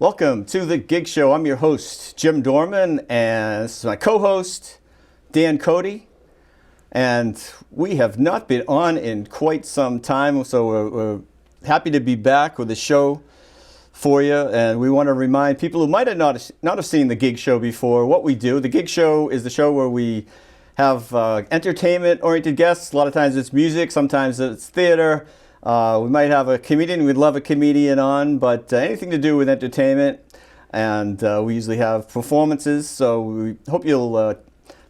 Welcome to the Gig Show. I'm your host, Jim Dorman, and this is my co-host, Cody. And we have not been on in quite some time, so we're happy to be back with the show for you. And we want to remind people who might have not have seen the Gig Show before what we do. The Gig Show is the show where we have entertainment-oriented guests. A lot of times it's music, sometimes it's theater. We might have a comedian. We'd love a comedian on, but anything to do with entertainment. And we usually have performances, so we hope you'll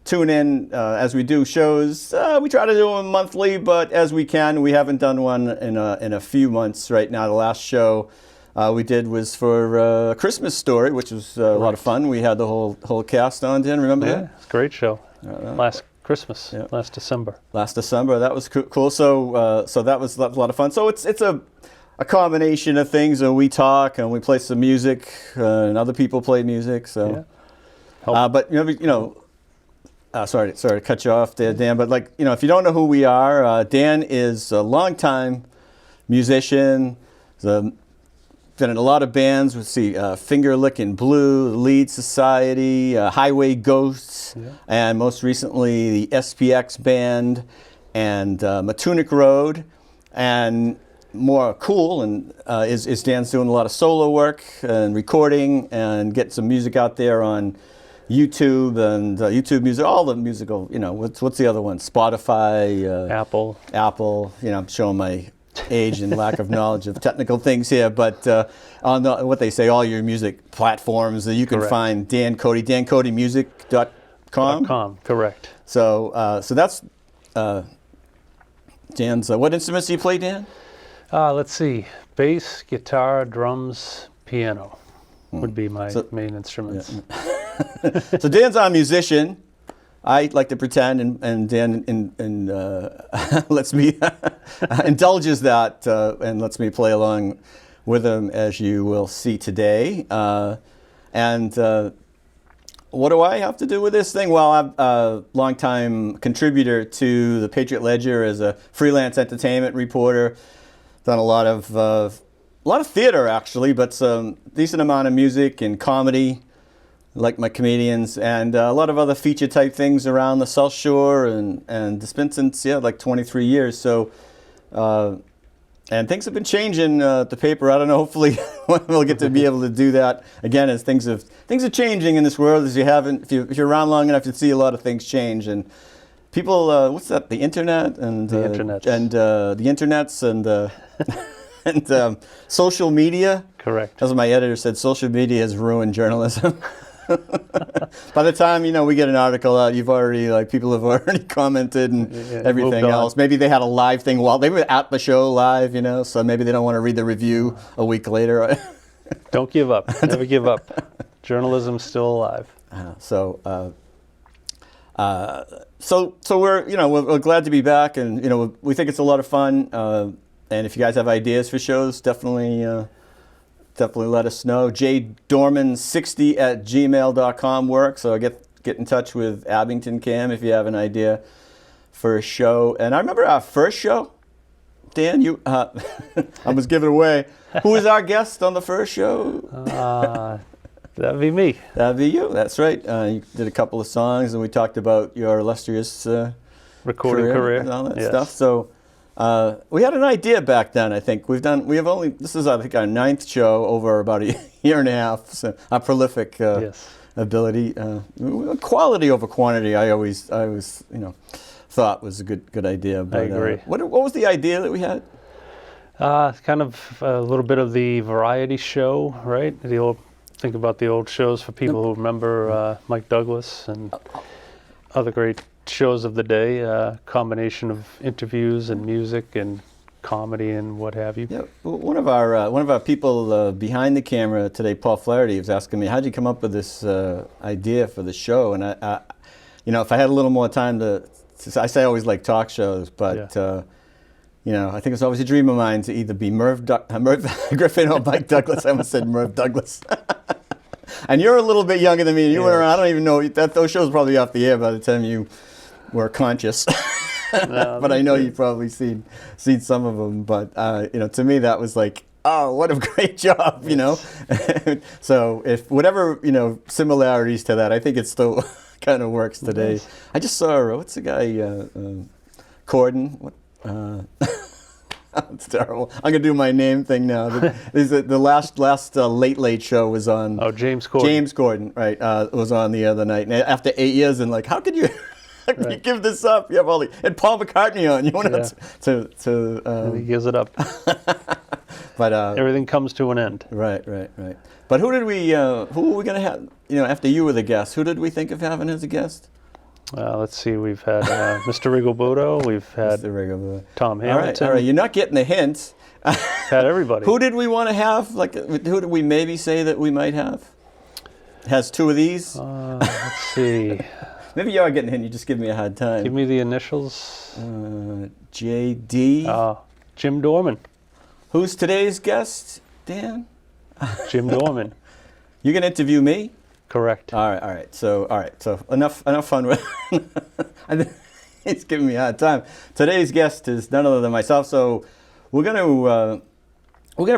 tune in as we do shows. We try to do them monthly, but as we can. We haven't done one in a few months right now. The last show we did was for Christmas Story, which was a lot of fun. We had the whole cast on. Dan, remember that? Yeah, it's a great show. Last Christmas, last December. Last December, that was cool. So that was a lot of fun. So it's a combination of things, and we talk and we play some music, and other people play music. So, but sorry to cut you off there, Dan. But if you don't know who we are, Dan is a longtime musician. Been in a lot of bands. We see Finger Lickin' Blue, Lead Society, Highway Ghosts, and most recently the SPX Band and Matunic Road. And more cool and is Dan's doing a lot of solo work and recording and get some music out there on YouTube and YouTube music, all the musical. What's the other one? Spotify, Apple. I'm showing my age and lack of knowledge of technical things here, but on what they say, all your music platforms that you can find Dan Cody, dancodymusic.com. Correct. So that's Dan's. What instruments do you play, Dan? Let's see. Bass, guitar, drums, piano would be my main instruments. Yeah. So Dan's our musician. I like to pretend, and Dan lets me indulges that and lets me play along with him, as you will see today. And what do I have to do with this thing? Well, I'm a longtime contributor to the Patriot Ledger as a freelance entertainment reporter. Done a lot of theater actually, but some decent amount of music and comedy. Like my comedians, and a lot of other feature type things around the South Shore, and it's been since 23 years. So, and things have been changing at the paper. I don't know. Hopefully, we'll get to be able to do that again as things are changing in this world. As if you're around long enough, you see a lot of things change, and people. What's that? The internet and the internets and social media. Correct. As my editor said, social media has ruined journalism. By the time we get an article out, people have already commented and everything else. Maybe they had a live thing while they were at the show live, so maybe they don't want to read the review a week later. Don't give up. Never give up. Journalism's still alive. So we're glad to be back, and we think it's a lot of fun. And if you guys have ideas for shows, definitely let us know. jdorman60@gmail.com works. So get in touch with Abington Cam if you have an idea for a show. And I remember our first show, Dan. You, I was giving away. Who was our guest on the first show? That'd be me. That'd be you. That's right. You did a couple of songs, and we talked about your illustrious recording career and all that stuff. So. We had an idea back then. I think this is I think our 9th show over about a year and a half. So our prolific ability, quality over quantity. I always thought was a good idea. But, I agree. What was the idea that we had? Kind of a little bit of the variety show, right? Think about the old shows for people who remember Mike Douglas and other great shows of the day, combination of interviews and music and comedy and what have you. Yeah, one of our people behind the camera today, Paul Flaherty, was asking me, "How'd you come up with this idea for the show?" And I if I had a little more time to I say I always like talk shows, but I think it's always a dream of mine to either be Merv Griffin or Mike Douglas. I almost said Merv Douglas. And you're a little bit younger than me, and you went around. I don't even know those shows were probably off the air by the time you were conscious. But I know you've probably seen some of them. But to me, that was like oh, what a great job, you know. So if whatever, you know, similarities to that, I think it still kind of works today. Nice. I just saw, what's the guy, Corden? What? It's terrible. I'm gonna do my name thing now. The last Late Late Show was on. Oh, James Corden. James Corden, right? Was on the other night, and after 8 years, and like, how could you? How can you give this up? You have all the and Paul McCartney on. You want And he gives it up. but Everything comes to an end. right. But who were we gonna have? You know, after you were the guest, who did we think of having as a guest? Let's see. We've had Mr. Rigoberto. We've had Tom Hamilton. All right. You're not getting the hint. Had everybody. Who did we want to have? Like, who did we maybe say that we might have? Has two of these? Let's see. Maybe you are getting a hint. You just give me a hard time. Give me the initials. J.D. Jim Dorman. Who's today's guest, Dan? Jim Dorman. You gonna interview me? Correct. All right. So enough fun with. He's giving me a hard time. Today's guest is none other than myself. So we're gonna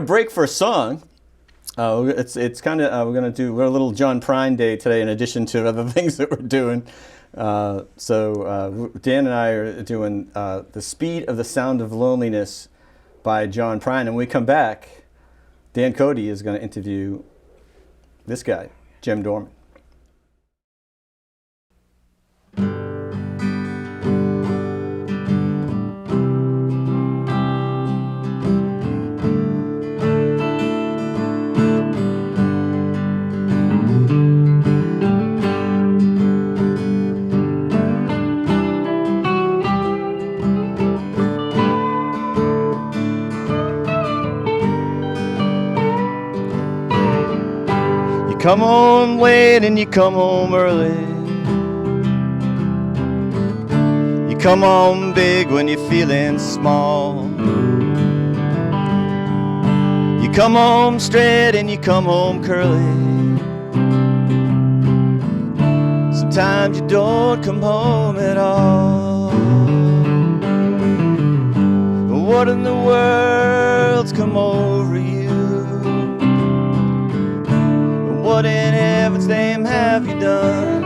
break for a song. It's kind of we're a little John Prine day today in addition to other things that we're doing. So Dan and I are doing "The Speed of the Sound of Loneliness" by John Prine, and when we come back, Dan Cody is going to interview this guy, Jim Dorman. Come home late and you come home early. You come home big when you're feeling small. You come home straight and you come home curly. Sometimes you don't come home at all. What in the world's come over you? What in heaven's name have you done?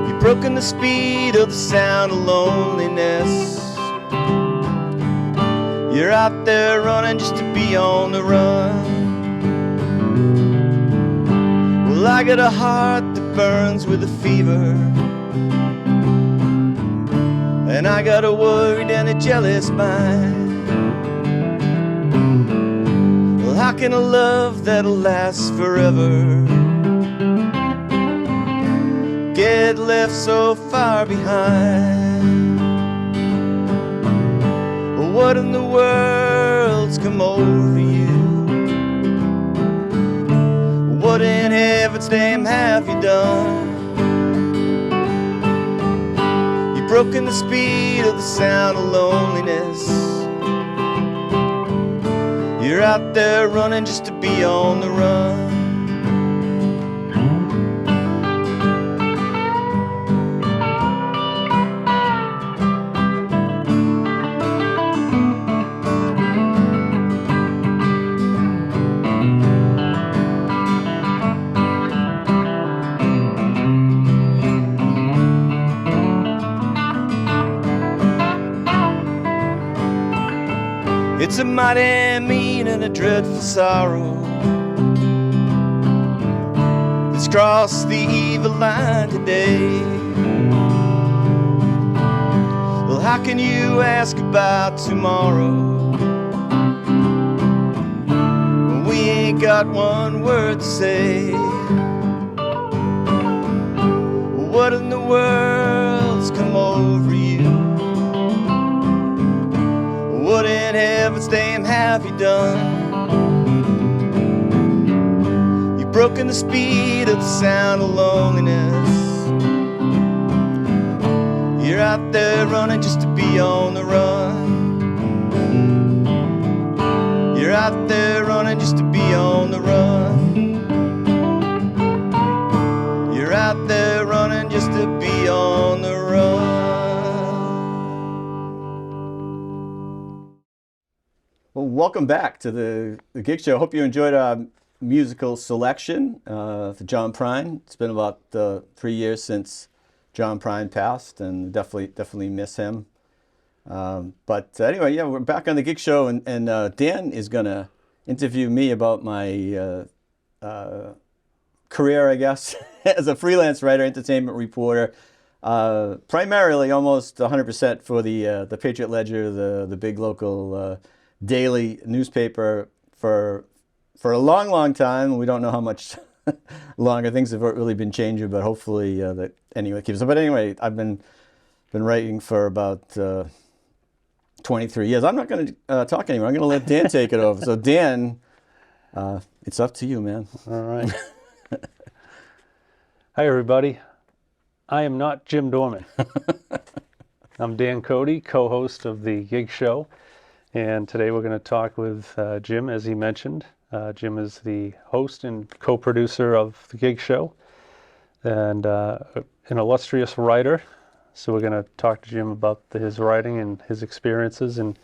You've broken the speed of the sound of loneliness. You're out there running just to be on the run. Well, I got a heart that burns with a fever, and I got a worried and a jealous mind. How can a love that'll last forever get left so far behind? What in the world's come over you? What in heaven's name have you done? You've broken the speed of the sound of loneliness. You're out there running just to be on the run. It's a mighty mean and a dreadful sorrow that's crossed the evil line today. Well, how can you ask about tomorrow when we ain't got one word to say? What in the world's come over you? What in heaven's name have you done? You've broken the speed of the sound of loneliness. You're out there running just to be on the run. You're out there running just to be on the run. You're out there running just to be on the run. welcome back to the Gig Show. Hope you enjoyed our musical selection for John Prine. It's been about 3 years since John Prine passed, and definitely miss him. But anyway, yeah, we're back on the Gig Show, and Dan is going to interview me about my career, I guess, as a freelance writer, entertainment reporter. Primarily, almost 100% for the Patriot Ledger, the big local daily newspaper for a long time. We don't know how much longer. Things have really been changing, but hopefully that anyway keeps up. But anyway, I've been writing for about 23 years. I'm not going to talk anymore. I'm going to let Dan take it over. So Dan, it's up to you, man. All right. Hi, everybody. I am not Jim Dorman. I'm Dan Cody, co-host of the Gig Show, and today we're going to talk with Jim, as he mentioned. Jim is the host and co-producer of the Gig Show, and an illustrious writer. So we're going to talk to Jim about his writing and his experiences, and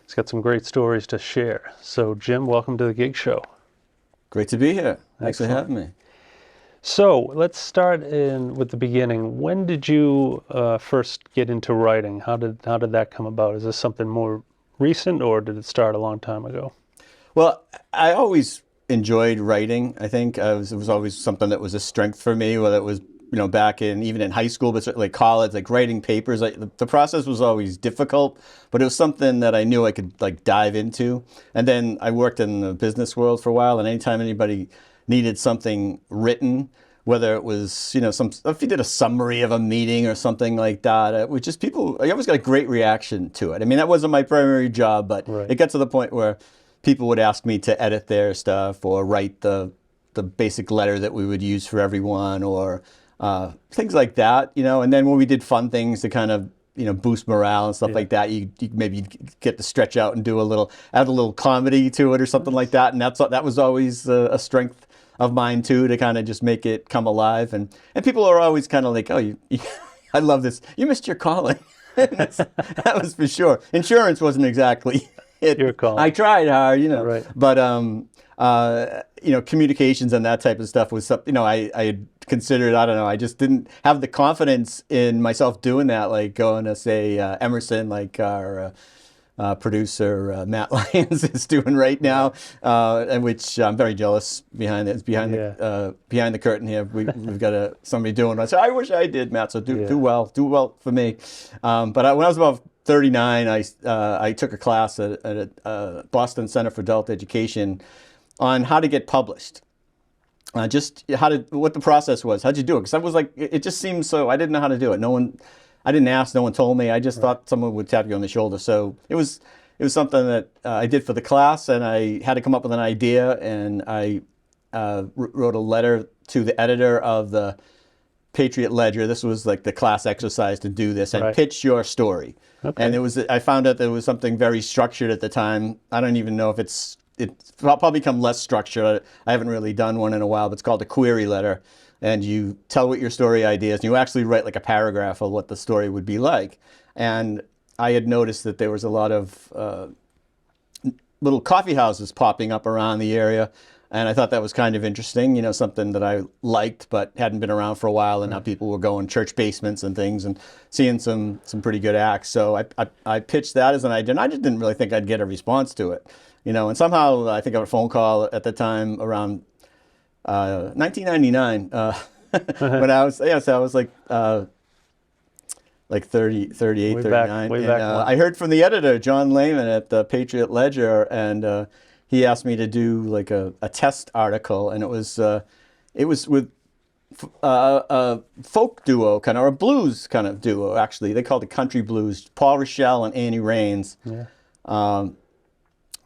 he's got some great stories to share. So Jim, welcome to the Gig Show. Great to be here. Thanks for having me. So let's start with the beginning. When did you first get into writing? How did that come about? Is this something more recent, or did it start a long time ago? Well, I always enjoyed writing. I think it was always something that was a strength for me, whether it was back even in high school, but certainly college, like writing papers. The process was always difficult, but it was something that I knew I could dive into. And then I worked in the business world for a while, and anytime anybody needed something written, whether it was, if you did a summary of a meeting or something like that, it was just I always got a great reaction to it. I mean, that wasn't my primary job, but Right. It got to the point where people would ask me to edit their stuff or write the basic letter that we would use for everyone, or things like that, And then when we did fun things to kind of, boost morale and stuff like that, you maybe get to stretch out and add a little comedy to it or something like that. And that was always a strength of mine too, to kind of just make it come alive. And people are always kind of like, oh, I love this. You missed your calling. That was for sure. Insurance wasn't exactly it. Your calling. I tried hard, Right. But communications and that type of stuff was something, I had considered. I don't know. I just didn't have the confidence in myself doing that, like going to say Emerson, like our producer Matt Lyons is doing right now, and which I'm very jealous behind the curtain here. We've got somebody doing it. So I wish I did, Matt. So do well for me. But when I was about 39, I took a class at Boston Center for Adult Education on how to get published. What the process was. How'd you do it? Because I was like, it just seemed so. I didn't know how to do it. I didn't ask. No one told me. I just thought someone would tap you on the shoulder. So it was something that I did for the class, and I had to come up with an idea, and I wrote a letter to the editor of the Patriot Ledger. This was like the class exercise to do this and pitch your story. Okay. And I found out there was something very structured at the time. I don't even know if it's probably become less structured. I haven't really done one in a while, but it's called a query letter. And you tell what your story idea is, and you actually write like a paragraph of what the story would be like. And I had noticed that there was a lot of little coffee houses popping up around the area. And I thought that was kind of interesting, something that I liked but hadn't been around for a while. And now people were going church basements and things and seeing some pretty good acts. So I pitched that as an idea, and I just didn't really think I'd get a response to it. And somehow I think I got a phone call at the time around 1999 when I was like 30, 38, 39. Way back I heard from the editor, John Lehman at the Patriot Ledger, and he asked me to do like a test article, and it was with a folk duo kind of, or a blues kind of duo, actually. They called it country blues, Paul Rochelle and Annie Raines. Yeah.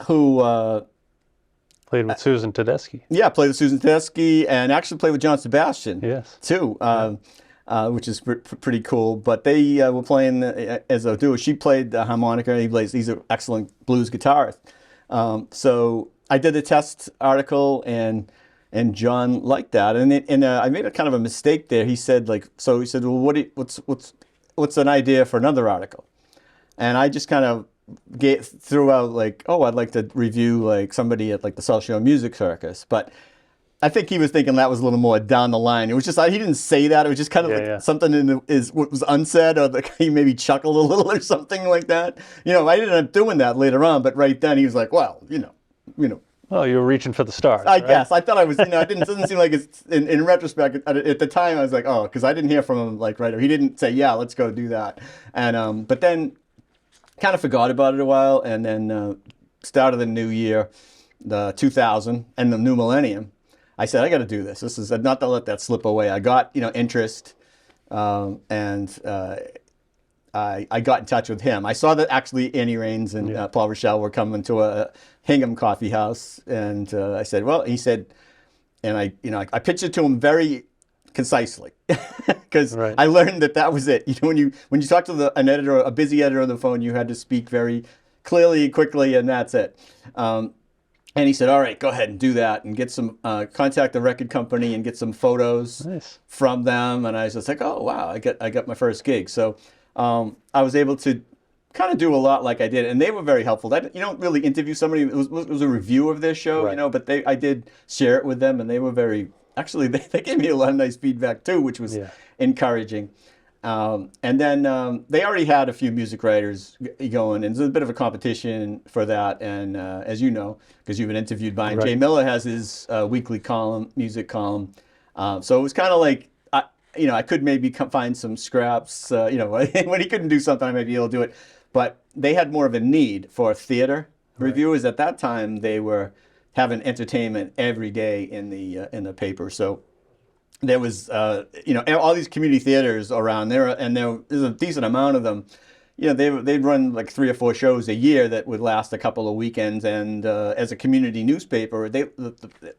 Who played with Susan Tedeschi. Yeah, played with Susan Tedeschi, and actually played with John Sebastian. Yes. Too, which is pretty cool. But they were playing as a duo. She played the harmonica. He's an excellent blues guitarist. So I did a test article, and John liked that. And I made a kind of a mistake there. He said, well, what's an idea for another article? And I just kind of threw out like, oh, I'd like to review like somebody at like the South Shore Music Circus, but I think he was thinking that was a little more down the line. It was just he didn't say that. It was just kind of like something is what was unsaid, or like he maybe chuckled a little or something like that. You know, I ended up doing that later on, but right then he was like, well, you know. Oh, you were reaching for the stars. I guess I thought I was. You know, it doesn't seem like it's in retrospect. At the time, I was like, oh, because I didn't hear from him like right away. He didn't say, yeah, let's go do that. And but then kind of forgot about it a while, and then start of the new year, the 2000 and the new millennium. I said, I got to do this. This is not to let that slip away. I got, interest, and I got in touch with him. I saw that actually Annie Raines and Paul Rochelle were coming to a Hingham coffee house, and I said, well, he said, and I pitched it to him very concisely, because I learned that was it. When you talk to an editor, a busy editor on the phone, you had to speak very clearly, quickly, and that's it. And he said, all right, go ahead and do that and get some, contact the record company and get some photos from them. And I was just like, oh, wow, I got my first gig. So I was able to kind of do a lot like I did. And they were very helpful. You don't really interview somebody. It was a review of their show, but I did share it with them. And they were actually, they gave me a lot of nice feedback too, which was encouraging. And then they already had a few music writers going, and there's a bit of a competition for that. And as you know, because you've been interviewed by him, Jay Miller has his weekly column, music column. So it was kind of like, I could maybe find some scraps. When he couldn't do something, I might be able to do it. But they had more of a need for theater reviewers at that time. They were having entertainment every day in the paper. So there was, all these community theaters around there, and there's a decent amount of them. They'd run like 3 or 4 shows a year that would last a couple of weekends. And as a community newspaper, the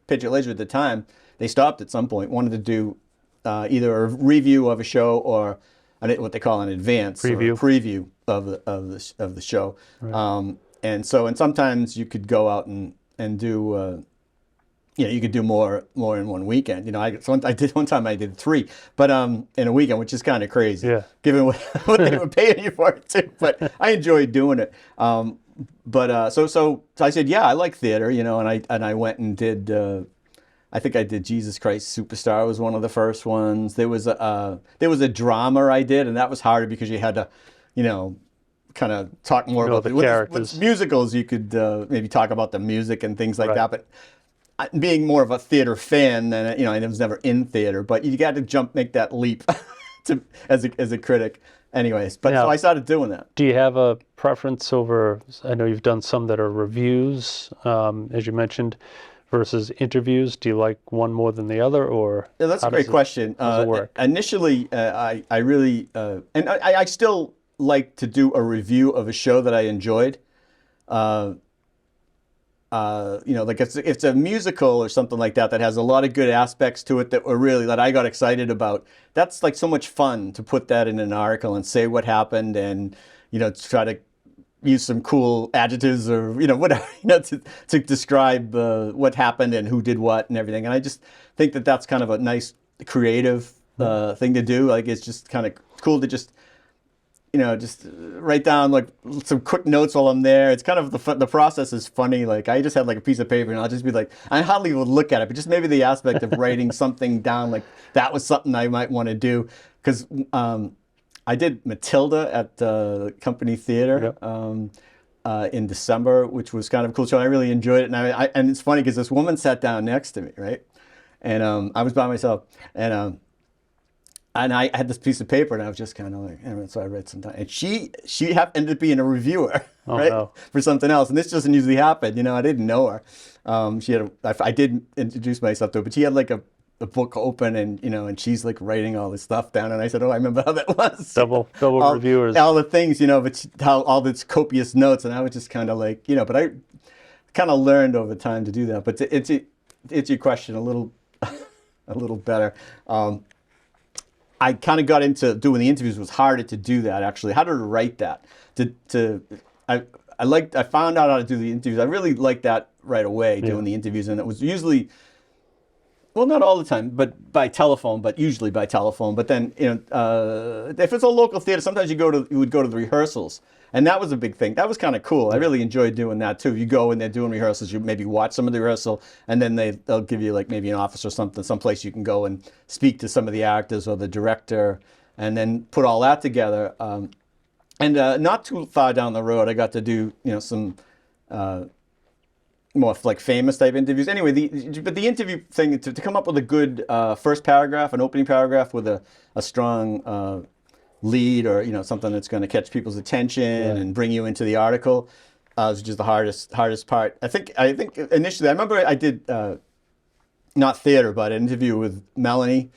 Patriot Ledger at the time, they stopped at some point, wanted to do either a review of a show or what they call an advance preview of the show. Right. And sometimes you could go out and do. You could do more in one weekend. I did one time. I did 3, but in a weekend, which is kind of crazy, given what they were paying you for it too. But I enjoyed doing it. So I said, yeah, I like theater, and I went and did. I think I did Jesus Christ Superstar was one of the first ones. There was a drama I did, and that was harder because you had to, kind of talk more about the characters. With musicals, you could maybe talk about the music and things like that, but. Being more of a theater fan than I was never in theater, but you got to make that leap as a critic. Anyways, so I started doing that. Do you have a preference over? I know you've done some that are reviews, as you mentioned, versus interviews. Do you like one more than the other, or? Yeah, that's a great question. How does it work? Initially, I really and I still like to do a review of a show that I enjoyed. Like if it's a musical or something like that has a lot of good aspects to it that I got excited about. That's like so much fun to put that in an article and say what happened and, try to use some cool adjectives or, whatever, to describe what happened and who did what and everything. And I just think that that's kind of a nice creative thing to do. Like it's just kind of cool to just write down like some quick notes while I'm there. It's kind of the process is funny. Like I just had like a piece of paper and I'll just be like, I hardly would look at it, but just maybe the aspect of writing something down, like that was something I might want to do. Because I did Matilda at the Company Theater in December, which was kind of a cool show. I really enjoyed it. And it's funny because this woman sat down next to me, right? And I was by myself, and I had this piece of paper, and I was just kind of like, so I read some time. And she ended up being a reviewer, for something else. And this doesn't usually happen, I didn't know her. I did introduce myself to her, but she had like a book open, and and she's like writing all this stuff down. And I said, oh, I remember how that was. Double reviewers. All the things, but how all this copious notes, and I was just kind of like, but I kind of learned over time to do that. But to answer your question a little better. I kind of got into doing the interviews. It was harder to do that, actually. How to write that. I found out how to do the interviews. I really liked that right away, doing the interviews. And it was usually, Well, not all the time, but by telephone, but usually by telephone. But then, if it's a local theater, sometimes you would go to the rehearsals. And that was a big thing. That was kind of cool. I really enjoyed doing that too. You go and they're doing rehearsals, you maybe watch some of the rehearsal, and then they'll give you like maybe an office or something, someplace you can go and speak to some of the actors or the director, and then put all that together. And not too far down the road, I got to do some more like famous type interviews. Anyway, but the interview thing to come up with a good first paragraph, an opening paragraph with a strong lead, or something that's going to catch people's attention and bring you into the article, is just the hardest part. I think initially, I remember I did not theater, but an interview with Melanie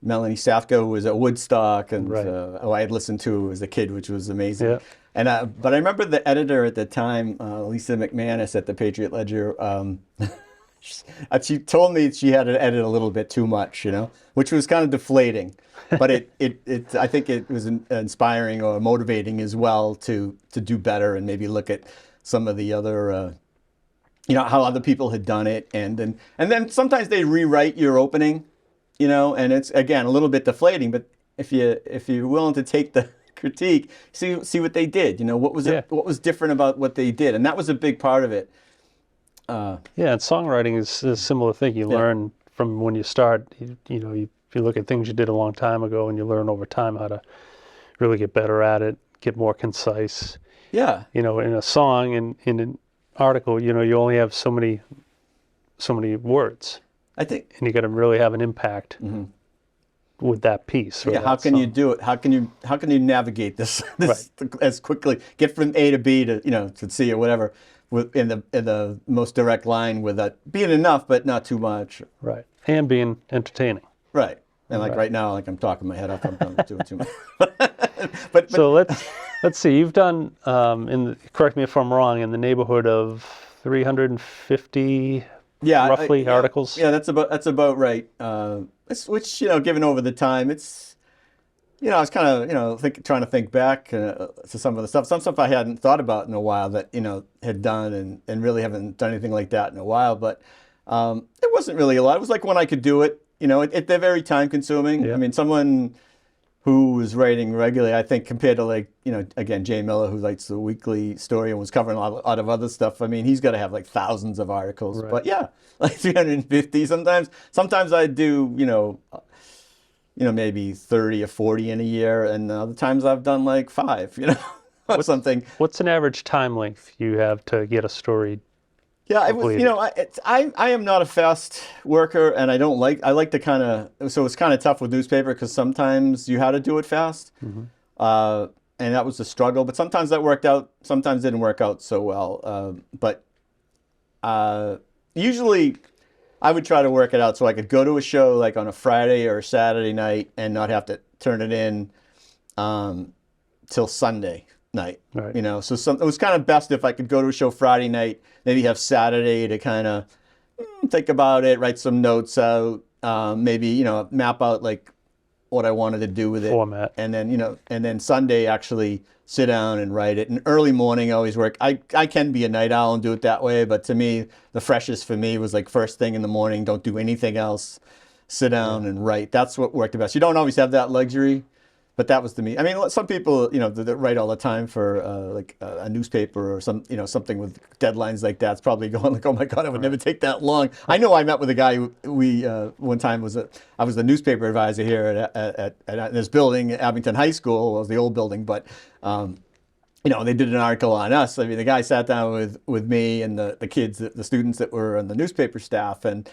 Safka, who was at Woodstock, and I had listened to as a kid, which was amazing. Yeah. And but I remember the editor at the time, Lisa McManus at the Patriot Ledger. She told me she had to edit a little bit too much, which was kind of deflating. But I think it was inspiring or motivating as well to do better and maybe look at some of the other, how other people had done it, and then sometimes they rewrite your opening, and it's again a little bit deflating. But if you're willing to take the critique, see what they did. What was different about what they did, and that was a big part of it. And songwriting is a similar thing. You learn from when you start. You look at things you did a long time ago, and you learn over time how to really get better at it, get more concise. Yeah. In a song, in an article, you only have so many words. I think, and you got to really have an impact. Mm-hmm. With that piece. How can you do it? How can you navigate this as quickly? Get from A to B to C or whatever, in the most direct line, without being enough but not too much. Right, and being entertaining. Right, and right now, like I'm talking my head off, I'm doing too much. but so let's see. You've done correct me if I'm wrong, in the neighborhood of 350. Roughly articles. Yeah, that's about right. Which given over the time, it's I was kind of trying to think back to some of the stuff. Some stuff I hadn't thought about in a while that had done, and really haven't done anything like that in a while. But it wasn't really a lot. It was like when I could do it. They're very time consuming. Yeah. I mean, someone who was writing regularly, I think, compared to again, Jay Miller, who writes the weekly story and was covering a lot of other stuff. I mean, he's got to have like thousands of articles. Right. But yeah, like 350 sometimes. Sometimes I do, maybe 30 or 40 in a year, and other times I've done like 5, or something. What's an average time length you have to get a story? Yeah, I am not a fast worker, and I like to kind of, so it's kind of tough with newspaper because sometimes you had to do it fast, and that was the struggle. But sometimes that worked out, sometimes didn't work out so well. But usually I would try to work it out so I could go to a show like on a Friday or a Saturday night and not have to turn it in till Sunday night. Right. So it was kind of best if I could go to a show Friday night, maybe have Saturday to kind of think about it, write some notes out, maybe map out like what I wanted to do with it, format, and then Sunday actually sit down and write it. And early morning I always work. I can be a night owl and do it that way, but to me the freshest for me was like first thing in the morning. Don't do anything else. Sit down and write. That's what worked the best. You don't always have that luxury. But that was to me. I mean, some people, that write all the time for like a newspaper or something with deadlines like that. It's probably going like, oh my God, I would never take that long. I know I met with a guy who one time I was the newspaper advisor here at this building at Abington High School. It was the old building, but they did an article on us. I mean, the guy sat down with me and the kids, the students that were on the newspaper staff, and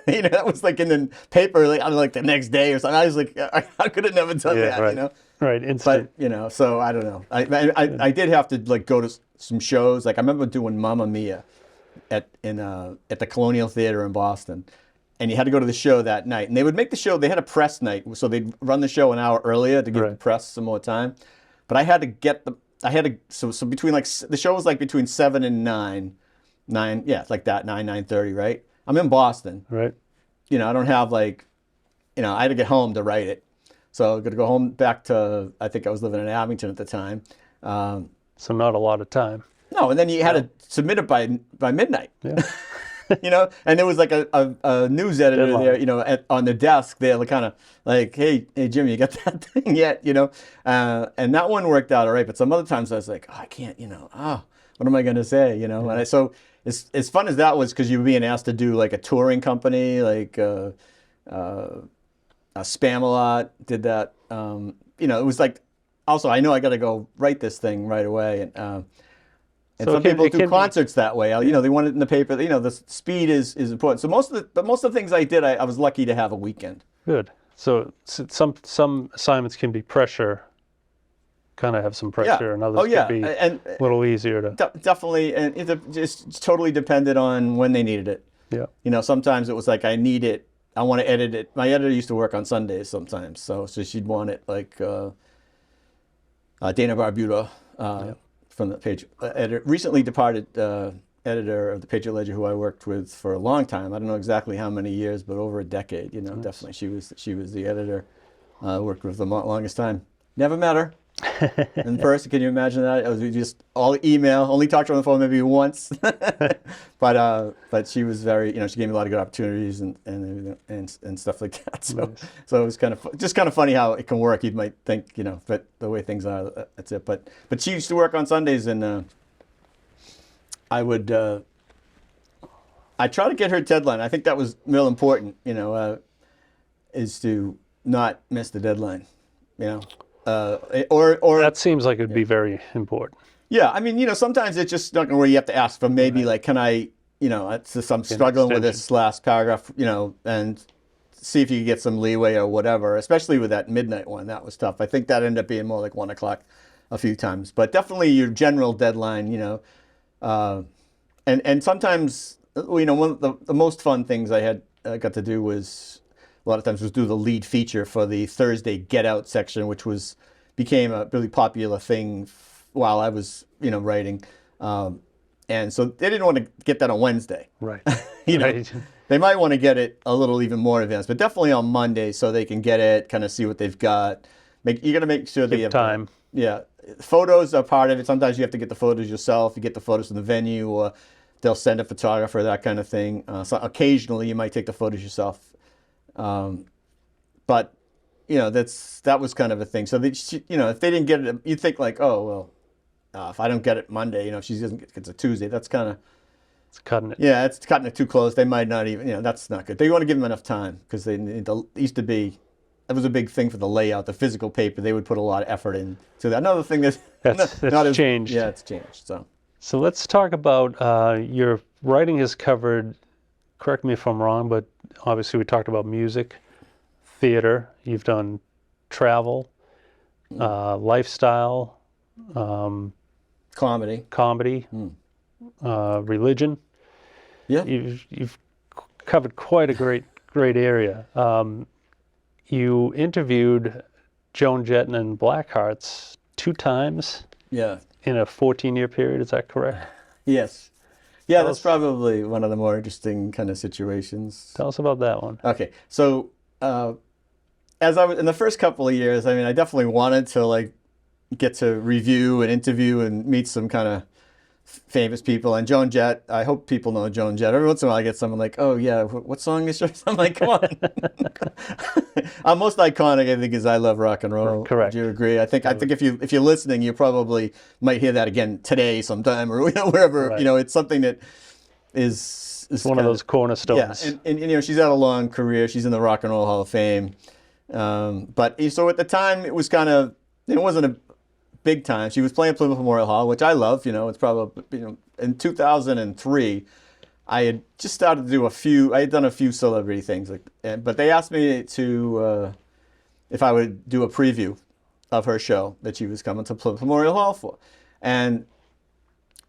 that was like in the paper, like the next day or something. I was like, I could have never done that, right. Right, instant. But so I don't know. I did have to like go to some shows. Like I remember doing Mamma Mia at the Colonial Theater in Boston, and you had to go to the show that night. And they would make the show. They had a press night, so they'd run the show an hour earlier to give the press some more time. But I had to get so between like the show was like between 7 and 9, it's like that 9:30, right? I'm in Boston. Right. I don't have I had to get home to write it. So I'm going to go home back to, I think I was living in Abington at the time. So not a lot of time. No, and then you had to submit it by midnight. Yeah. you know, and there was like a news editor Deadline. there, you know, on the desk there, like, kind of like, hey, Jim, you got that thing yet, you know? And that one worked out all right, but some other times I was like, oh, I can't, you know, what am I going to say, you know? And so as fun as that was, because you were being asked to do like a touring company, like Spamalot did that. You know, it was like, also, I know I got to go write this thing right away. And So some it can- people it do can be- concerts that way. You know, they want it in the paper. You know, the speed is important. So most of the things I did, I was lucky to have a weekend. Good. So some assignments can be pressure, kind of have some pressure, and others Oh yeah, can be and a little easier to. definitely, and it just totally depended on when they needed it. Yeah. You know, sometimes it was like I need it. I want to edit it. My editor used to work on Sundays sometimes, so she'd want it like Dana Barbuda from the page editor, recently departed editor of the Patriot Ledger, who I worked with for a long time. I don't know exactly how many years, but over a decade. You know, definitely she was the editor. Worked with the longest time. Never met her in person. Can you imagine that? It was just all email. Only talked to her on the phone maybe once. But she was very, you know, she gave me a lot of good opportunities and stuff like that. So Nice. so it was kind of funny how it can work. You might think, you know, but the way things are, that's it. But she used to work on Sundays, and I try to get her deadline. I think that was real important, you know, is to not miss the deadline, you know, or That seems like it'd be very important. yeah. I mean, you know, sometimes it's just not where you have to ask for maybe like, can I, you know, it's just, I'm struggling with this last paragraph, you know, and see if you can get some leeway or whatever. Especially with that midnight one, that was tough. I think that ended up being more like 1 o'clock a few times, but definitely your general deadline, you know, and sometimes, you know, one of the most fun things I got to do was a lot of times was do the lead feature for the Thursday Get Out section, which became a really popular thing while I was, you know, writing. And so they didn't want to get that on Wednesday. Right. You know, Right. they might want to get it a little even more advanced, but definitely on Monday so they can get it, kind of see what they've got. You got to make sure they have time. Yeah. Photos are part of it. Sometimes you have to get the photos yourself. You get the photos from the venue, or they'll send a photographer, that kind of thing. So occasionally you might take the photos yourself. But you know, that was kind of a thing. So you know, if they didn't get it, you'd think like, oh well, if I don't get it Monday, you know, if she doesn't get it's a Tuesday, that's kind of, It's cutting it. yeah, it's cutting it too close. They might not even, you know, that's not good. They want to give them enough time, because it used to be, that was a big thing for the layout, the physical paper. They would put a lot of effort into that. Another thing That's changed. Yeah, it's changed. So let's talk about your writing has covered, correct me if I'm wrong, but obviously we talked about music, theater, you've done travel, lifestyle, Comedy. Religion. Yeah. You've covered quite a great area. You interviewed Joan Jett and Blackhearts 2 times Yeah. in a 14-year period. Is that correct? Yes. Yeah, Tell that's us- probably one of the more interesting kind of situations. Tell us about that one. Okay, so as I was in the first couple of years, I mean, I definitely wanted to like get to review and interview and meet some kind of famous people. And Joan Jett, I hope people know Joan Jett. Every once in a while, I get someone like, "Oh yeah, what song is yours?" I'm like, "Come on." Our most iconic, I think, is "I Love Rock and Roll." Correct. Do you agree? I think if you're listening, you probably might hear that again today sometime, or you know, wherever. Right. You know, it's something that is It's one of kinda- those cornerstones. yeah, and you know, she's had a long career. She's in the Rock and Roll Hall of Fame. But so at the time, it was kind of, it wasn't a big time. She was playing Plymouth Memorial Hall, which I love. You know, it's probably, you know, in 2003, I had just started to do I had done a few celebrity things, but they asked me to, if I would do a preview of her show that she was coming to Plymouth Memorial Hall for. And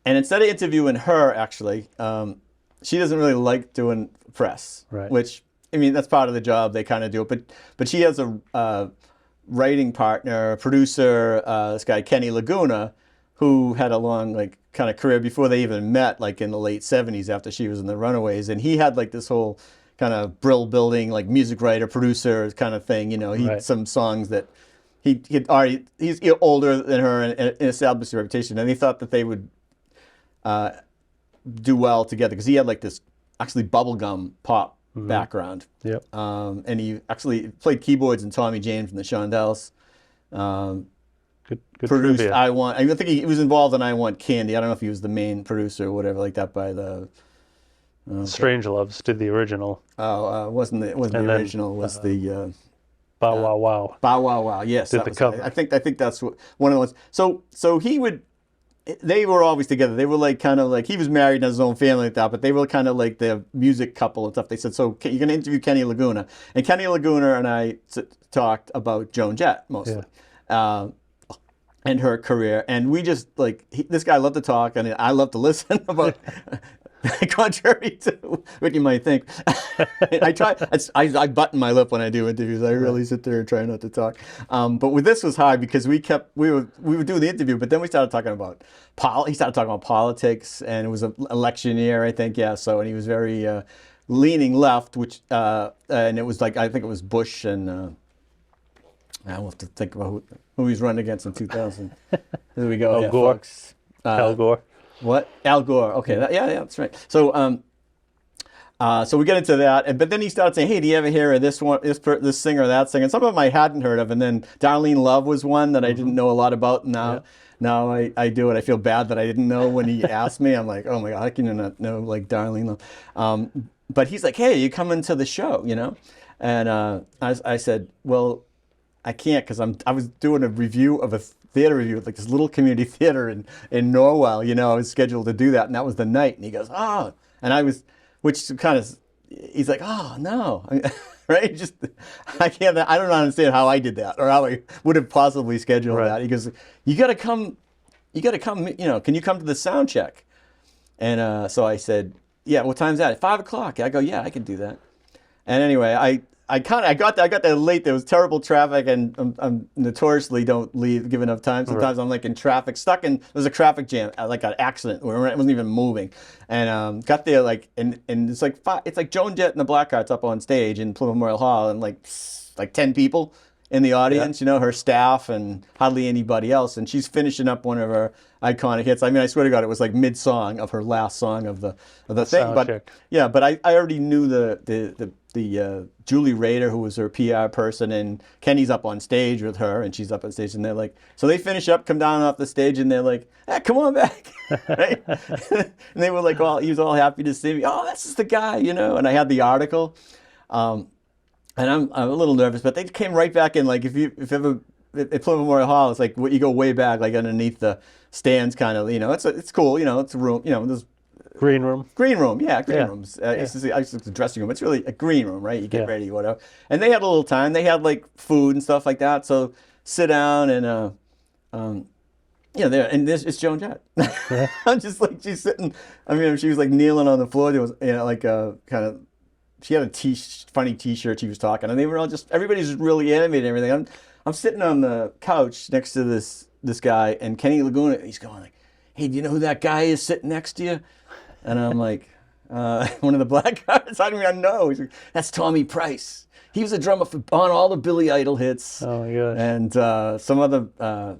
instead of interviewing her, actually, she doesn't really like doing press, Right. which, I mean, that's part of the job. They kind of do it. But she has a writing partner, producer, this guy, Kenny Laguna, who had a long, like, kind of career before they even met, like in the late 70s after she was in the Runaways. And he had like this whole kind of brill building, like music writer, producer kind of thing. You know, he Right. had some songs that he's older than her and established a reputation. And he thought that they would do well together, because he had like this actually bubblegum pop background. Yep. And he actually played keyboards in Tommy James and the Shondells. Good Produced trivia. I think he was involved in I Want Candy. I don't know if he was the main producer or whatever like that by the. Strange Loves did the original. Wasn't the And then, original, was the Bow Wow Wow. Bow Wow Wow. Yes, Did that the was, cover. I think that's one of the ones. So he would. They were always together. They were like kind of like he was married and has his own family like that, but they were kind of like the music couple and stuff. They said, "So you're going to interview Kenny Laguna," and Kenny Laguna and I talked about Joan Jett mostly. And her career, and we just like this guy loved to talk, and I love to listen. About contrary to what you might think, I button my lip when I do interviews. I really sit there and try not to talk. But with this was hard because we would do the interview, but then we started talking about he started talking about politics, and it was an election year, I think. Yeah, so and he was very leaning left, which and it was like I think it was Bush and. I'll have to think about who he's running against in 2000. Here we go. Al Gore. Folks. Al Gore. What? Al Gore. Okay. Yeah, that's right. So, so we get into that, but then he started saying, "Hey, do you ever hear of this one, this singer, that singer?" And some of them I hadn't heard of, and then Darlene Love was one that I didn't know a lot about. Now I do it. I feel bad that I didn't know when he asked me. I'm like, oh my God, how can you not know like Darlene Love? But he's like, "Hey, you coming to the show?" You know, and I said, "Well, I can't because I was doing a review of a theater review at like this little community theater in Norwell. You know, I was scheduled to do that, and that was the night." And he goes, "Oh," and I was, which kind of, he's like, "Oh no," right? Just I can't. I don't understand how I did that or how I would have possibly scheduled that. He goes, "You got to come. You got to come. You know, can you come to the sound check?" And so I said, "Yeah. What time's that? At 5 o'clock." I go, "Yeah, I can do that." And anyway, I got there late. There was terrible traffic, and I'm notoriously don't give enough time. Sometimes I'm like in traffic, there was a traffic jam, like an accident where it wasn't even moving, and got there like and it's like it's like Joan Jett and the Blackhearts up on stage in Plymouth Memorial Hall, and like 10 people in the audience, you know, her staff and hardly anybody else, and she's finishing up one of her iconic hits. I mean, I swear to God, it was like mid-song of her last song of the thing. But check. yeah, but I already knew the Julie Rader, who was her PR person, and Kenny's up on stage with her, and she's up on stage, and they're like, so they finish up, come down off the stage, and they're like, "Hey, come on back," right? And they were like, he was all happy to see me. "Oh, this is the guy, you know." And I had the article. And I'm a little nervous, but they came right back in. Like if ever at Plymouth Memorial Hall, it's like you go way back, like underneath the stands, kind of. You know, it's cool. You know, it's a room. You know, there's Green room. green room. Yeah, green rooms. I used to see the dressing room. It's really a green room, right? You get ready, whatever. And they had a little time. They had like food and stuff like that. So sit down and there, and it's Joan Jett. I'm just like she's sitting. I mean, she was like kneeling on the floor. There was like kind of. She had a funny T-shirt. She was talking, and they were all everybody's really animated and everything. I'm sitting on the couch next to this guy, and Kenny Laguna. He's going like, "Hey, do you know who that guy is sitting next to you?" And I'm like, "One of the Blackhearts." I don't even know. He's like, "That's Tommy Price. He was a drummer on all the Billy Idol hits." Oh my gosh. And some other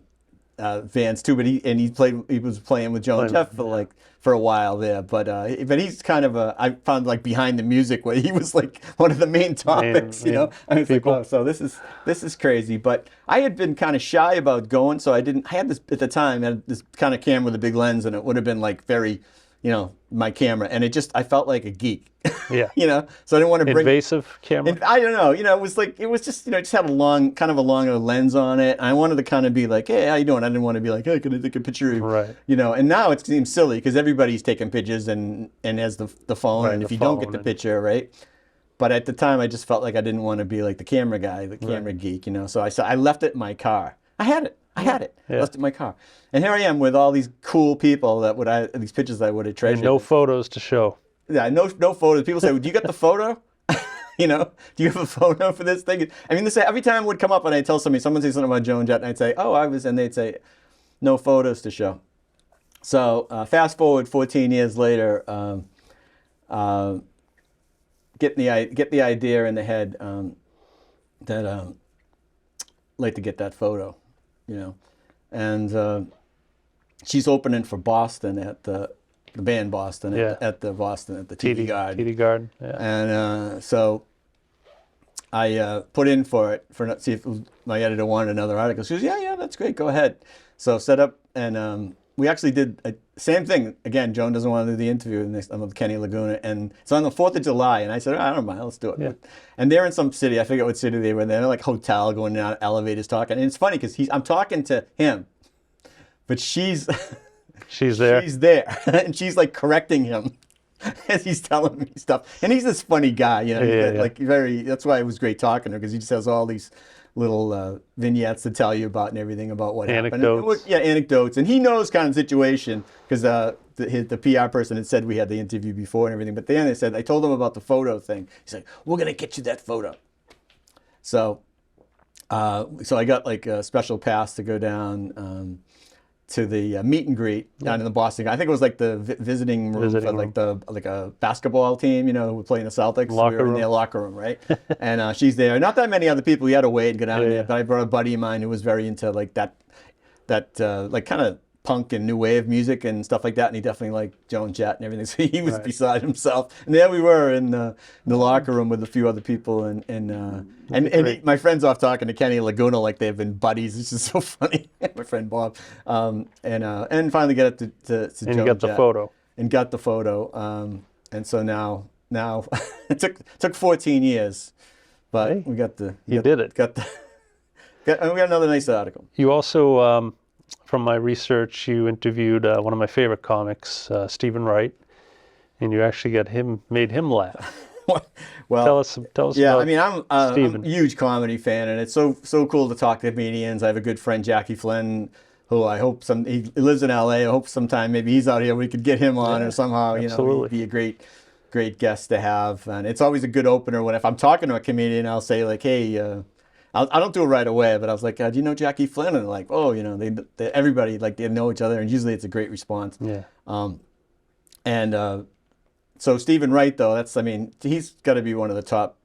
bands too, but he was playing with Joan Jett for a while there, but he's kind of I found like behind the music where he was like one of the main topics, you know. I was like, oh, so this is crazy. But I had been kind of shy about going, so I had this at the time, I had this kind of camera with a big lens, and it would have been like very, you know, my camera, and I felt like a geek. Yeah. You know, so I didn't want to bring invasive camera. I don't know. You know, it was just, you know, it just had a longer lens on it. I wanted to kind of be like, "Hey, how you doing?" I didn't want to be like, "Hey, can I take a picture of you?" Right. You know, and now it seems silly because everybody's taking pictures and has the phone, and if you don't get the picture, right? But at the time, I just felt like I didn't want to be like the camera guy, the camera geek, you know. So I left it in my car. I had it. Yeah. Left it in my car. And here I am with all these cool people these pictures I would have treasured. And no photos to show. Yeah, no photos. People say, "Do you got the photo?" You know, "Do you have a photo for this thing?" I mean, every time it would come up and I'd tell someone say something about Joan Jett, and I'd say, "Oh, I was," and they'd say, "No photos to show." So fast forward 14 years later, get the idea in the head that I'd like to get that photo, you know, and she's opening for Boston at the the band Boston at the Boston at the TD Garden. TD Garden. Yeah. And so I put in for it see if my editor wanted another article. She goes, yeah, that's great. Go ahead. So set up, and we actually did the same thing. Again, Joan doesn't want to do the interview, and I'm with Kenny Laguna, and it's on the 4th of July, and I said, I don't mind, let's do it. Yeah. And they're in some city, I forget what city they were in. They're like hotel, going down elevators, talking. And it's funny because I'm talking to him, but she's there. She's there, and she's like correcting him as he's telling me stuff. And he's this funny guy, you know, like very. That's why it was great talking to her, because he just has all these little vignettes to tell you about and everything about what happened. Anecdotes, and he knows kind of situation because the PR person had said we had the interview before and everything. But then they said I told him about the photo thing. He's like, "We're gonna get you that photo." So I got like a special pass to go down to the meet and greet down in the Boston. I think it was like the visiting room for like a basketball team, you know, who were playing the Celtics. We were in their locker room, right? And she's there. Not that many other people. We had to wait and go down there. But I brought a buddy of mine who was very into like that like kind of punk and new wave music and stuff like that. And he definitely liked Joan Jett and everything. So he was beside himself. And there we were in the locker room with a few other people. And my friend's off talking to Kenny Laguna like they've been buddies. This is so funny. My friend Bob. And finally get it to Joan And you got the photo. And got the photo. And so now it took 14 years. But we got the... You did it. And we got another nice article. You also... from my research, you interviewed one of my favorite comics, Stephen Wright, and you actually made him laugh. Well, tell us yeah, about I mean, I'm a huge comedy fan, and it's so cool to talk to comedians. I have a good friend, Jackie Flynn, who I hope he lives in LA. I hope sometime maybe he's out here, we could get him on or somehow, you know, he'd be a great guest to have. And it's always a good opener if I'm talking to a comedian, I'll say like, hey, I don't do it right away, but I was like, do you know Jackie Flynn? And they're like, oh, you know, everybody, like, they know each other, and usually it's a great response. Yeah. So Stephen Wright, though, he's got to be one of the top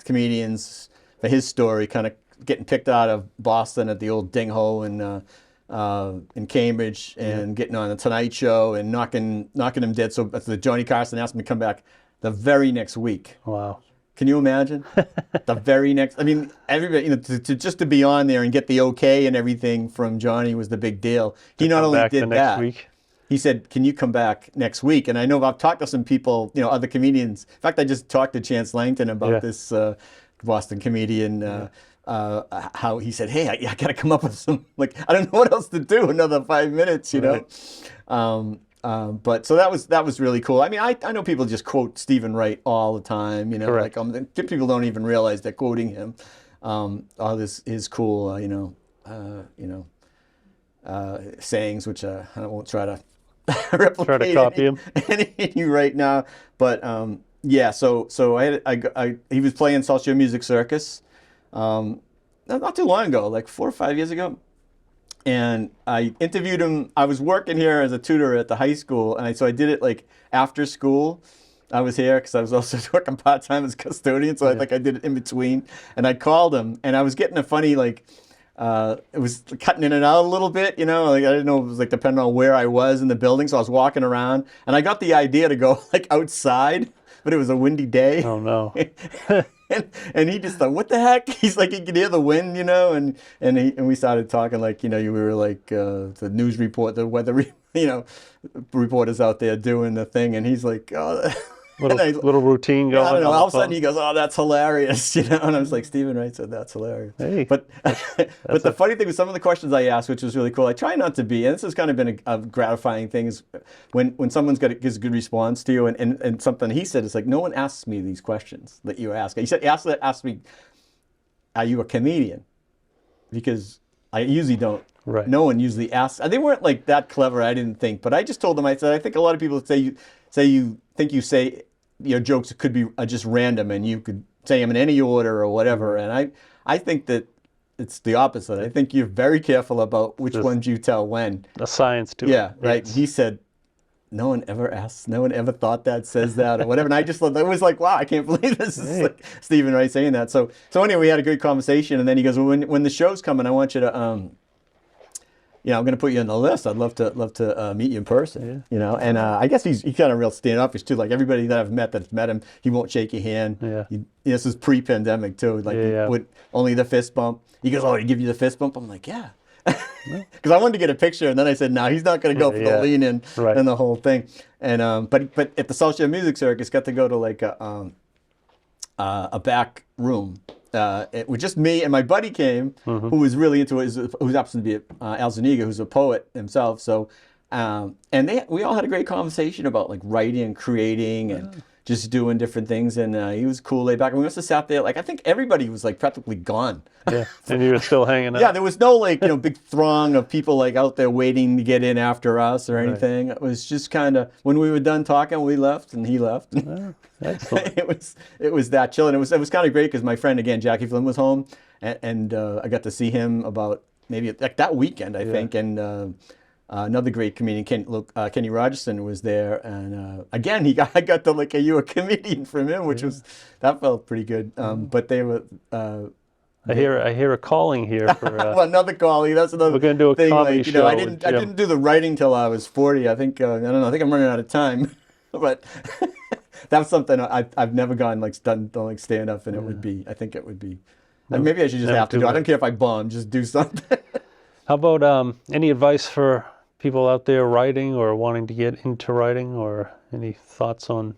comedians for his story, kind of getting picked out of Boston at the old Ding Ho in Cambridge, and getting on the Tonight Show and knocking him dead. So the Johnny Carson asked him to come back the very next week. Wow. Can you imagine? The very next, everybody, you know, just to be on there and get the okay and everything from Johnny was the big deal. He not only did that, he said, can you come back next week? And I know I've talked to some people, you know, other comedians. In fact, I just talked to Chance Langton about this Boston comedian, how he said, hey, I got to come up with some, like, I don't know what else to do, another 5 minutes, you know? But so that was really cool. I mean, I know people just quote Stephen Wright all the time, you know, like people don't even realize they're quoting him. All this is cool, sayings, which I won't try to replicate. Try to copy him any right now, but so he was playing South Shore Music Circus, not too long ago, like 4 or 5 years ago. And I interviewed him. I was working here as a tutor at the high school, and so I did it like after school. I was here because I was also working part-time as custodian, so I did it in between. And I called him, and I was getting a funny, like, it was cutting in and out a little bit, you know? Like, I didn't know, it was like depending on where I was in the building, so I was walking around, and I got the idea to go like outside, but it was a windy day. Oh, no. And he just thought, what the heck? He's like, he could hear the wind, you know, and we started talking like, you know, we were like the news report, the weather, you know, reporters out there doing the thing, and he's like, oh. Little routine going on. I don't know, all of a sudden he goes, oh, that's hilarious, you know, and I was like, Stephen Wright said that's hilarious. Hey, but the funny thing was some of the questions I asked, which was really cool, I try not to be, and this has kind of been a gratifying thing, is when someone's gives a good response to you, and something he said, it's like, no one asks me these questions that you ask. He said, ask me, are you a comedian? Because I usually don't. Right. No one usually asks. They weren't like that clever, I didn't think, but I just told them, I said, I think a lot of people say you say your jokes could be just random, and you could say them in any order or whatever. And I think that it's the opposite. I think you're very careful about which ones you tell when. A science to it. Yeah, right. Yes. He said, no one ever asks, no one ever thought that, says that, or whatever. And I just thought, it was like, wow, I can't believe this is like Stephen Wright saying that. So anyway, we had a good conversation, and then he goes, well, when the show's coming, I want you to I'm going to put you on the list. I'd love to meet you in person. Yeah. And I guess he's kind of real standoffish too. Like everybody that I've met that's met him, he won't shake your hand. Yeah. This is pre-pandemic too. Like he would only the fist bump. He goes, "Oh, he give you the fist bump?" I'm like, "Yeah." Because I wanted to get a picture, and then I said, "No, he's not going to go for the lean in and the whole thing." And but at the South Shore Music Circus, got to go to like a back room. It was just me and my buddy came, who was really into it, who happens to be Al Zuniga, who's a poet himself. So, and we all had a great conversation about like writing and creating and just doing different things. And he was cool, laid back. And we must have sat there, like I think everybody was like practically gone. Yeah, and you were still hanging out. Yeah, there was no like big throng of people like out there waiting to get in after us or anything. It was just kind of when we were done talking, we left and he left. Excellent. It was that chill, and it was kind of great because my friend again, Jackie Flynn, was home, and I got to see him about maybe like that weekend I think, and another great comedian, Kenny Rogerson, was there, and again I got to like a comedian from him, which was that felt pretty good. But they were. I hear a calling here for well, another calling. That's another. We're gonna do a thing. comedy like, show. I didn't do the writing till I was 40. I think I don't know. I think I'm running out of time, but. That's something I've never gone like done like stand up, and it would be. I think it would be. Maybe I should just have to do. I don't care if I bomb. Just do something. How about any advice for people out there writing or wanting to get into writing, or any thoughts on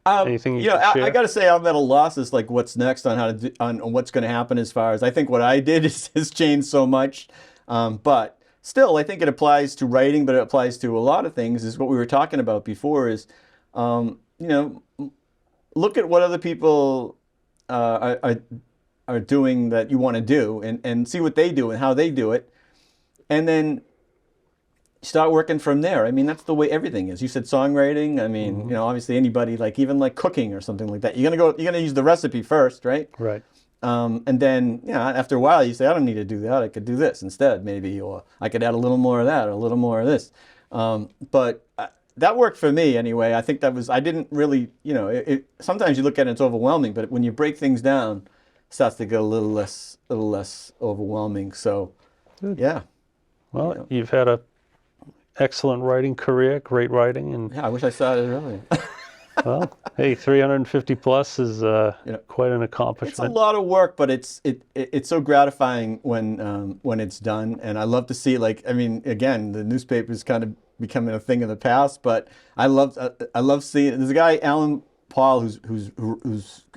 anything you can share? I got to say I'm at a loss as like what's next on how to do, on what's going to happen as far as I think what I did has changed so much, but still I think it applies to writing, but it applies to a lot of things. Is what we were talking about before is. Look at what other people are doing that you want to do, and see what they do and how they do it, and then start working from there. I mean, that's the way everything is. You said songwriting. I mean, obviously anybody like even like cooking or something like that. You're gonna use the recipe first, right? Right. And then after a while you say, I don't need to do that. I could do this instead, maybe, or I could add a little more of that or a little more of this. But that worked for me anyway. I think I didn't really, sometimes you look at it, it's overwhelming, but when you break things down, it starts to get a little less overwhelming. So, Good. Yeah. Well, you've had a excellent writing career, great writing, and I wish I started earlier. well, hey, 350 plus is quite an accomplishment. It's a lot of work, but it's so gratifying when it's done, and I love to see like again, the newspaper's kind of becoming a thing of the past, but I love seeing. There's a guy, Alan Paul, who's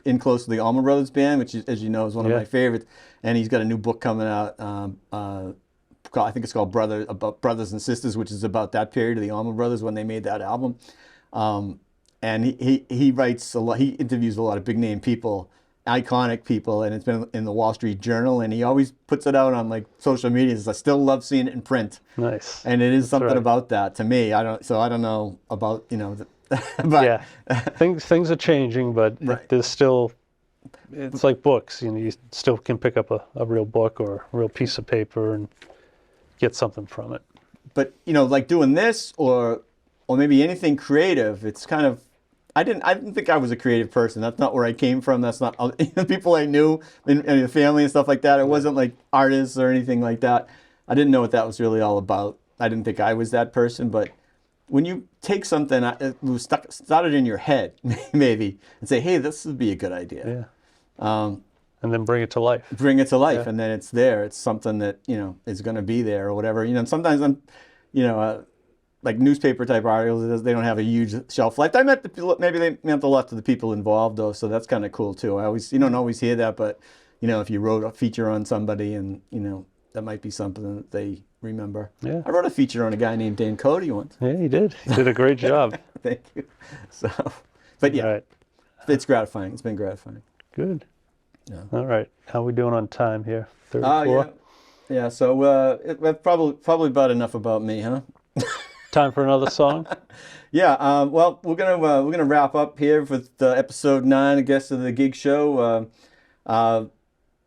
in close to the Allman Brothers Band, which is, as you know, is one of my favorites, and he's got a new book coming out. I think it's called about Brothers and Sisters, which is about that period of the Allman Brothers when they made that album. And he writes a lot. He interviews a lot of big name people, iconic people, and it's been in the Wall Street Journal. And he always puts it out on like social media. I still love seeing it in print. Nice. And it is something about that to me. I don't know about but things are changing, but there's still. It's like books. You still can pick up a real book or a real piece of paper and get something from it. But like doing this or maybe anything creative, it's kind of. I didn't think I was a creative person. That's not where I came from. That's not the people I knew in the family and stuff like that. It wasn't like artists or anything like that. I didn't know what that was really all about. I didn't think I was that person. But when you take something that was started in your head, maybe, and say, hey, this would be a good idea. Yeah. And then bring it to life. Bring it to life, and then it's there. It's something that is going to be there or whatever. Sometimes I'm, like newspaper type articles, they don't have a huge shelf life. Maybe they meant a lot to the people involved though, so that's kind of cool too. You don't always hear that, but if you wrote a feature on somebody and that might be something that they remember. Yeah. I wrote a feature on a guy named Dan Cody once. Yeah, you did. You did a great job. Thank you. So, but yeah, right. It's gratifying. It's been gratifying. Good. Yeah. All right. How are we doing on time here? 34? Yeah. So that's probably about enough about me, huh? Time for another song? Yeah. Well, we're gonna wrap up here with episode 9, I guess, of the gig show.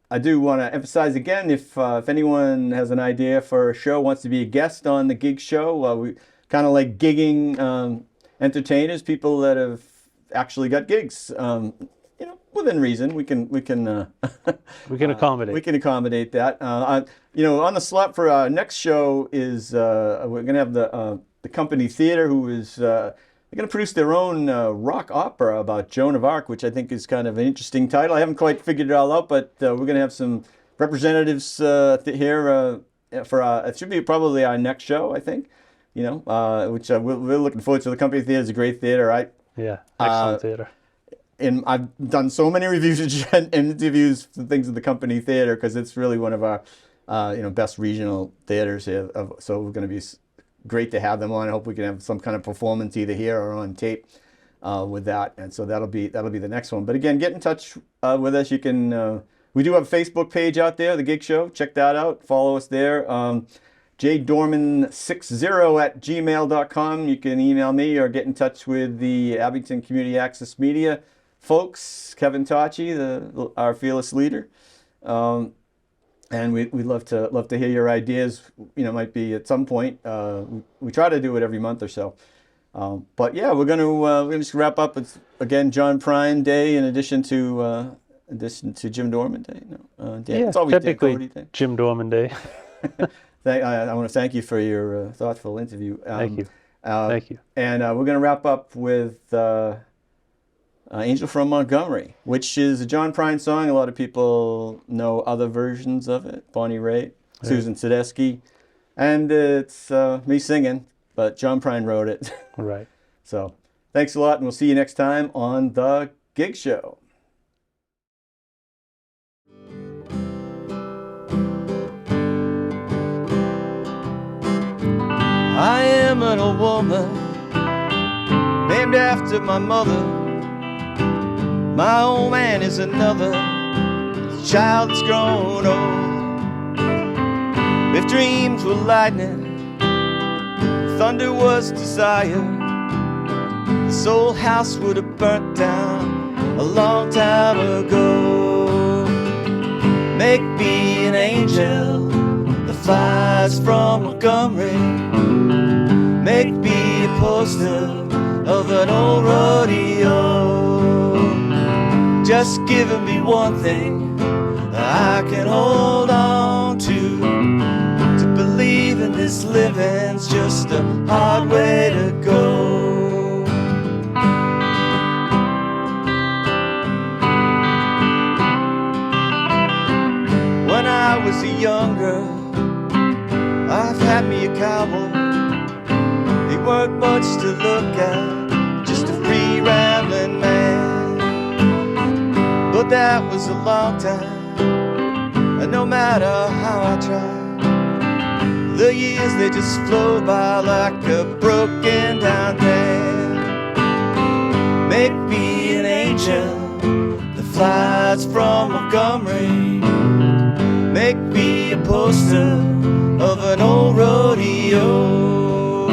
I do want to emphasize again, if anyone has an idea for a show, wants to be a guest on the gig show, we kind of like gigging entertainers, people that have actually got gigs. within reason, we can We can accommodate. we can accommodate that. On the slot for our next show is we're going to have the company theater, who is they're going to produce their own rock opera about Joan of Arc, which I think is kind of an interesting title. I haven't quite figured it all out, but we're going to have some representatives here for it should be probably our next show, I think. Which we're looking forward to. The company theater is a great theater. Yeah, excellent theater. And I've done so many reviews and interviews and things at the company theater because it's really one of our best regional theaters here. So we're going to be great to have them on. I hope we can have some kind of performance either here or on tape with that. And so that'll be the next one. But again, get in touch with us. You can. We do have a Facebook page out there, The Gig Show. Check that out. Follow us there. jdorman60@gmail.com. You can email me or get in touch with the Abington Community Access Media folks, Kevin Tachi, our fearless leader. And we'd love to hear your ideas. Might be at some point. We try to do it every month or so. But yeah, we're gonna just wrap up. It's again John Prine Day in addition to Jim Dorman Day. Yeah, it's always typically Cody Day. Jim Dorman Day. I want to thank you for your thoughtful interview. Thank you. Thank you. And we're going to wrap up with Angel from Montgomery, which is a John Prine song. A lot of people know other versions of it. Bonnie Raitt, Susan Tedeschi. And it's me singing, but John Prine wrote it. Right. So thanks a lot, and we'll see you next time on The Gig Show. I am an old woman named after my mother. My old man is another child that's grown old. If dreams were lightning, thunder was desire, this old house would have burnt down a long time ago. Make me an angel that flies from Montgomery. Make me a poster of an old rodeo. Just giving me one thing I can hold on to believe in this living's just a hard way to go. When I was a young girl, I've had me a cowboy. He weren't much to look at, just a free rambling man. But that was a long time, and no matter how I tried, the years they just flow by like a broken down dam. Make me an angel that flies from Montgomery. Make me a poster of an old rodeo.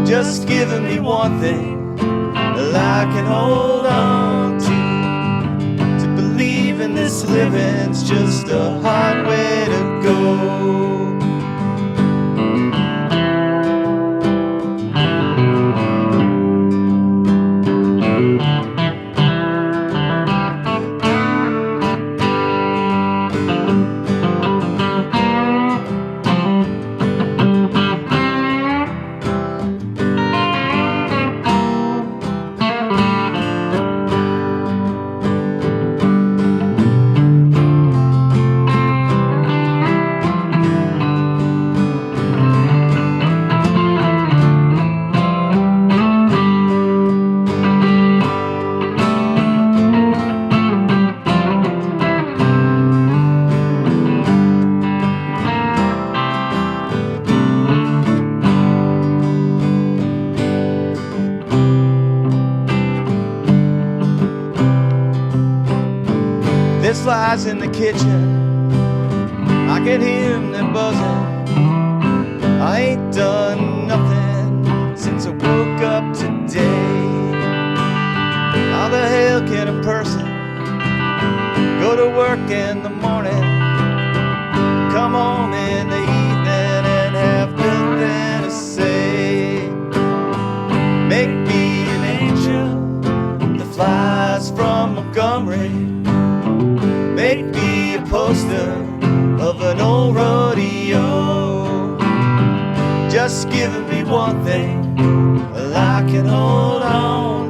Just giving me one thing that I can hold on to believe in this living's just a hard way to go. There's flies in the kitchen, I can hear them, they're buzzing. I ain't done nothing since I woke up today. How the hell can a person go to work in the morning, come home in the evening and have nothing to say? Make me an angel that flies from Montgomery. poster of an old rodeo. Just giving me one thing I can hold on